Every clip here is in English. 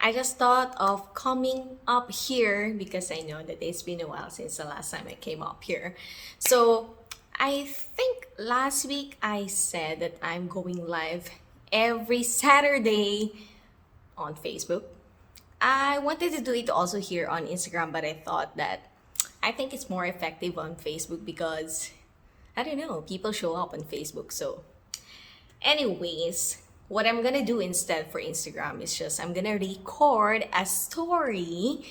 I just thought of coming up here because I know that it's been a while since the last time I came up here. So I think last week I said that I'm going live every Saturday on Facebook. I wanted to do it also here on Instagram, but I thought that I think it's more effective on Facebook because I don't know, people show up on Facebook. So anyways, what I'm gonna do instead for Instagram is just I'm gonna record a story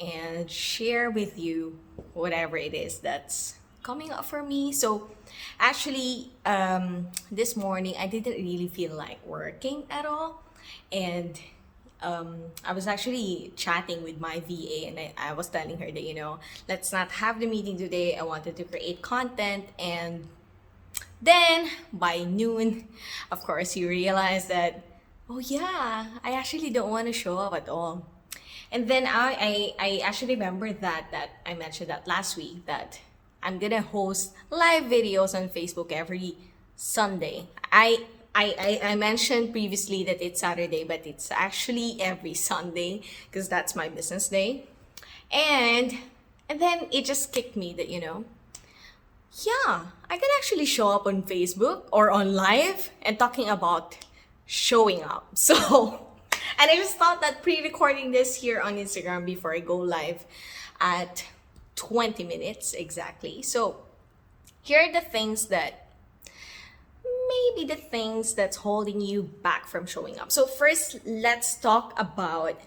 and share with you whatever it is that's coming up for me. So actually, this morning I didn't really feel like working at all, and I was actually chatting with my VA, and I was telling her that let's not have the meeting today. I wanted to create content, and then by noon, of course, you realize that, oh yeah, I actually don't want to show up at all. And then I actually remember that I mentioned that last week that I'm gonna host live videos on Facebook every Sunday. I mentioned previously that it's Saturday, but it's actually every Sunday because that's my business day. And then it just kicked me that yeah, I can actually show up on Facebook or on live and talking about showing up. So, and I just thought that pre-recording this here on Instagram before I go live at 20 minutes exactly. So, here are the things that maybe the things that's holding you back from showing up. So, first, let's talk about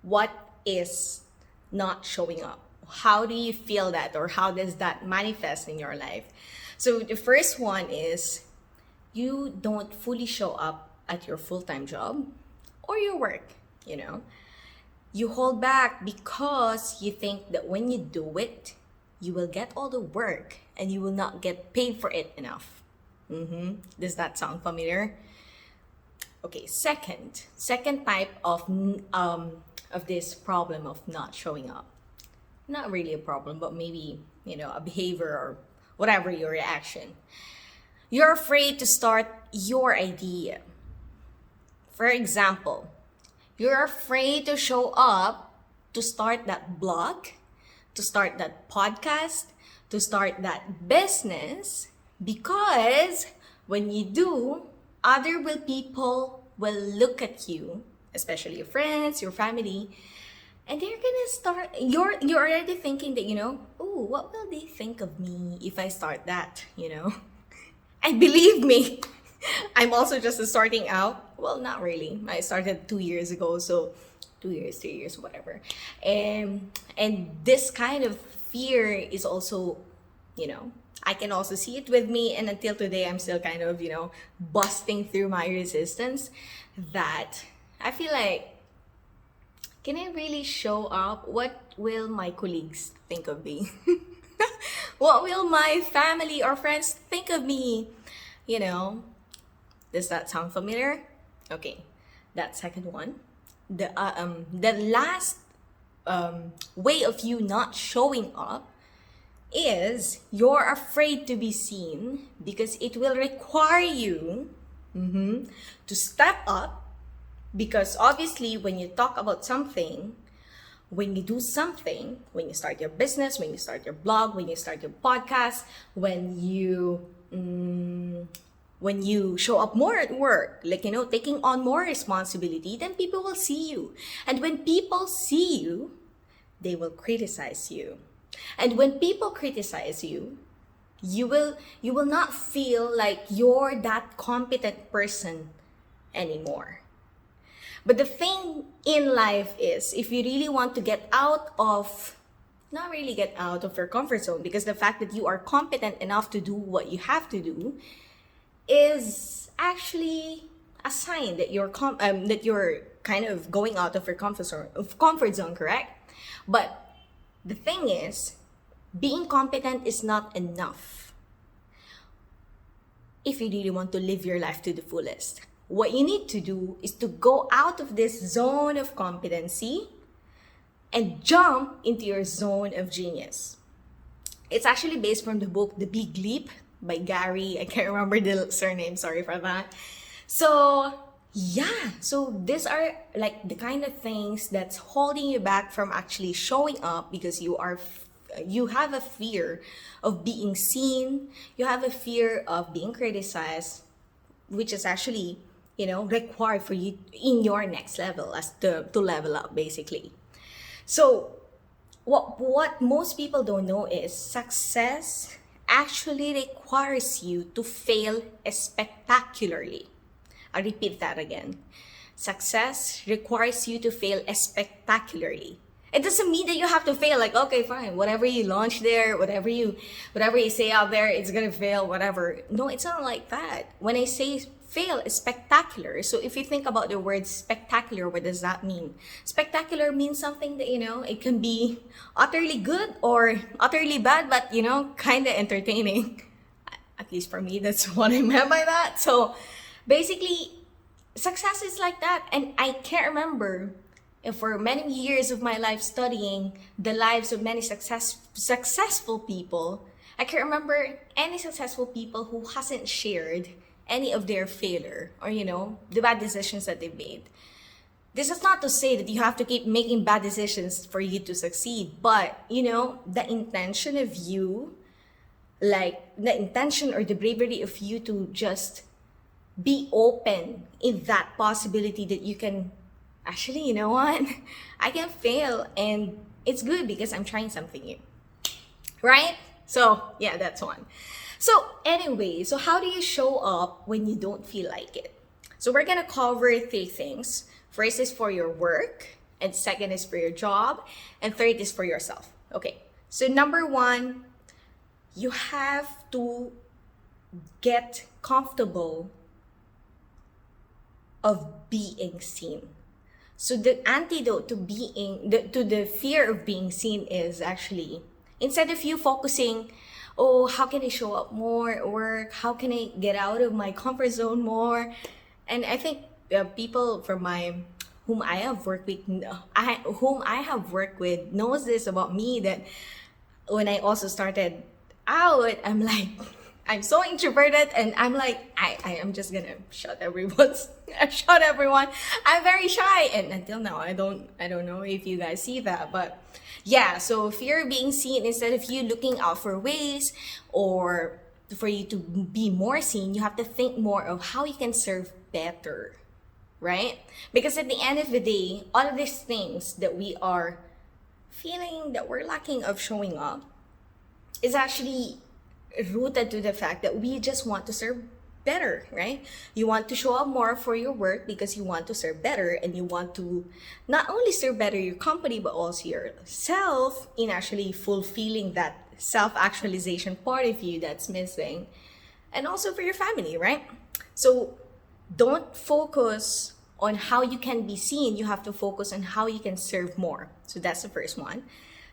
what is not showing up. How do you feel that, or how does that manifest in your life? So the first one is you don't fully show up at your full-time job or your work. You hold back because you think that when you do it, you will get all the work and you will not get paid for it enough. Does that sound familiar? Okay, second type of this problem of not showing up. Not really a problem, but maybe, a behavior or whatever your reaction. You're afraid to start your idea. For example, you're afraid to show up to start that blog, to start that podcast, to start that business, because when you do, other people will look at you, especially your friends, your family, and they're gonna start, you're already thinking that, oh, what will they think of me if I start that, And believe me, I'm also just starting out. Well, not really. I started 2 years ago, so 2 years, 3 years, whatever. And this kind of fear is also, I can also see it with me. And until today, I'm still kind of, busting through my resistance that I feel like, can I really show up? What will my colleagues think of me? What will my family or friends think of me? Does that sound familiar? Okay, that second one. The last way of you not showing up is you're afraid to be seen because it will require you to step up. Because obviously, when you talk about something, when you do something, when you start your business, when you start your blog, when you start your podcast, when you show up more at work, like, taking on more responsibility, then people will see you. And when people see you, they will criticize you. And when people criticize you, you will not feel like you're that competent person anymore. But the thing in life is, if you really want to not really get out of your comfort zone, because the fact that you are competent enough to do what you have to do is actually a sign that you're kind of going out of your comfort zone, correct? But the thing is, being competent is not enough if you really want to live your life to the fullest. What you need to do is to go out of this zone of competency and jump into your zone of genius. It's actually based from the book The Big Leap by Gary. I can't remember the surname, sorry for that. So Yeah, so these are like the kind of things that's holding you back from actually showing up because you have a fear of being seen, you have a fear of being criticized, which is actually, required for you in your next level as to level up basically. So what most people don't know is success actually requires you to fail spectacularly. I repeat that again. Success requires you to fail spectacularly. It doesn't mean that you have to fail like, okay, fine, whatever you launch there, whatever you say out there, it's gonna fail, whatever. No, it's not like that. When I say fail, it's spectacular. So if you think about the word spectacular, what does that mean? Spectacular means something that, it can be utterly good or utterly bad, but, kind of entertaining. At least for me, that's what I meant by that. So basically, success is like that. And I can't remember if for many years of my life studying the lives of many successful people, I can't remember any successful people who hasn't shared any of their failure or, the bad decisions that they made. This is not to say that you have to keep making bad decisions for you to succeed, but, the intention of you, like the intention or the bravery of you to just be open in that possibility that you can actually, you know what? I can fail and it's good because I'm trying something new. Right? So, yeah, that's one. So, anyway, so how do you show up when you don't feel like it? So, we're going to cover three things. First is for your work, and second is for your job, and third is for yourself. Okay. So, number one, you have to get comfortable of being seen. So the antidote to the fear of being seen is actually, instead of you focusing, oh, how can I show up more at work? How can I get out of my comfort zone more? And I think people whom I have worked with knows this about me, that when I also started out, I'm like, I'm so introverted and I'm like, I am just gonna shut everyone. I'm very shy, and until now I don't know if you guys see that, but yeah, so fear of being seen, instead of you looking out for ways or for you to be more seen, you have to think more of how you can serve better, right? Because at the end of the day, all of these things that we are feeling that we're lacking of showing up is actually rooted to the fact that we just want to serve better, right? You want to show up more for your work because you want to serve better, and you want to not only serve better your company but also yourself in actually fulfilling that self-actualization part of you that's missing, and also for your family, right? So don't focus on how you can be seen, you have to focus on how you can serve more. So that's the first one.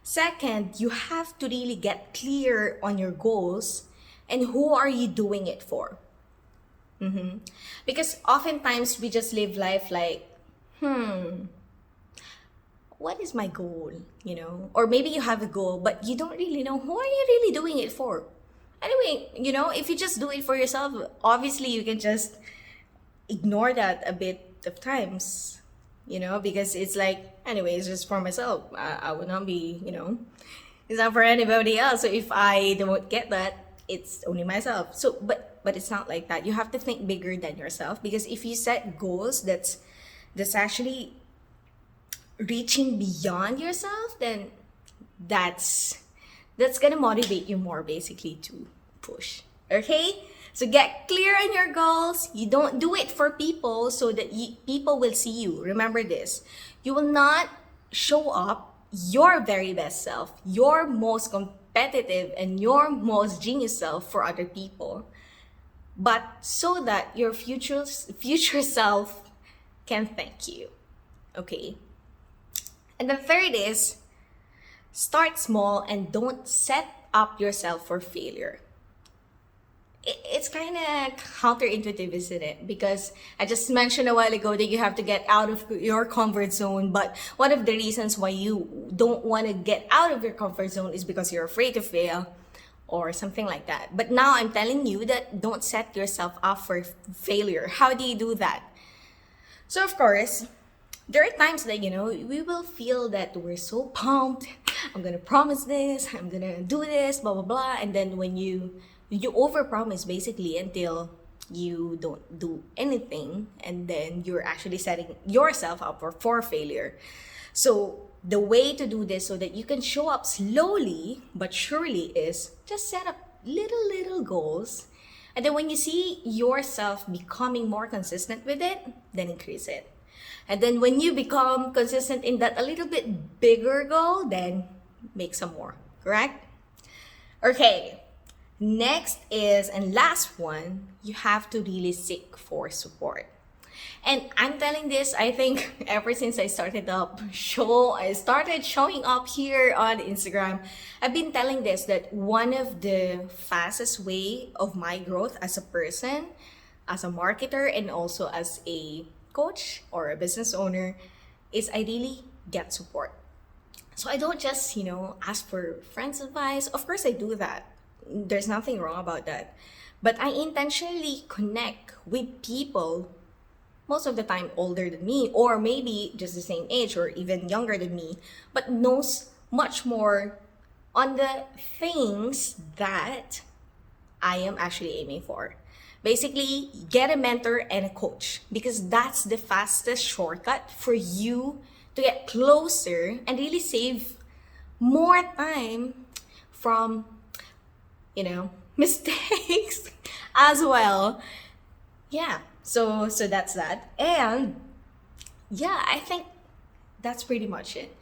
Second, you have to really get clear on your goals and who are you doing it for. Because oftentimes we just live life like, what is my goal? Or maybe you have a goal, but you don't really know who are you really doing it for. Anyway, if you just do it for yourself, obviously you can just ignore that a bit of times, because it's like, anyway, it's just for myself. I would not be, it's not for anybody else. So if I don't get that, it's only myself. So, but it's not like that. You have to think bigger than yourself, because if you set goals that's actually reaching beyond yourself, then that's gonna motivate you more, basically, to push. Okay? So get clear on your goals. You don't do it for people so that people will see you. Remember this. You will not show up your very best self, your most competitive and your most genius self for other people, but so that your future self can thank you. Okay? And the third is, start small and don't set up yourself for failure. It's kind of counterintuitive, isn't it? Because I just mentioned a while ago that you have to get out of your comfort zone. But one of the reasons why you don't want to get out of your comfort zone is because you're afraid to fail or something like that. But now I'm telling you that don't set yourself up for failure. How do you do that? So of course, there are times that we will feel that we're so pumped. I'm gonna promise this. I'm gonna do this. Blah blah blah. And then when you overpromise basically until you don't do anything, and then you're actually setting yourself up for failure. So the way to do this so that you can show up slowly but surely is just set up little goals, and then when you see yourself becoming more consistent with it, then increase it. And then when you become consistent in that a little bit bigger goal, then make some more, correct? Okay, next is, and last one, you have to really seek for support. And I'm telling this, I think ever since I started showing up here on Instagram, I've been telling this that one of the fastest way of my growth as a person, as a marketer, and also as a coach or a business owner is I really get support. So I don't just, ask for friends' advice. Of course I do that. There's nothing wrong about that. But I intentionally connect with people most of the time older than me, or maybe just the same age or even younger than me, but knows much more on the things that I am actually aiming for. Basically, get a mentor and a coach because that's the fastest shortcut for you to get closer and really save more time from, mistakes as well. Yeah, so that's that. And yeah, I think that's pretty much it.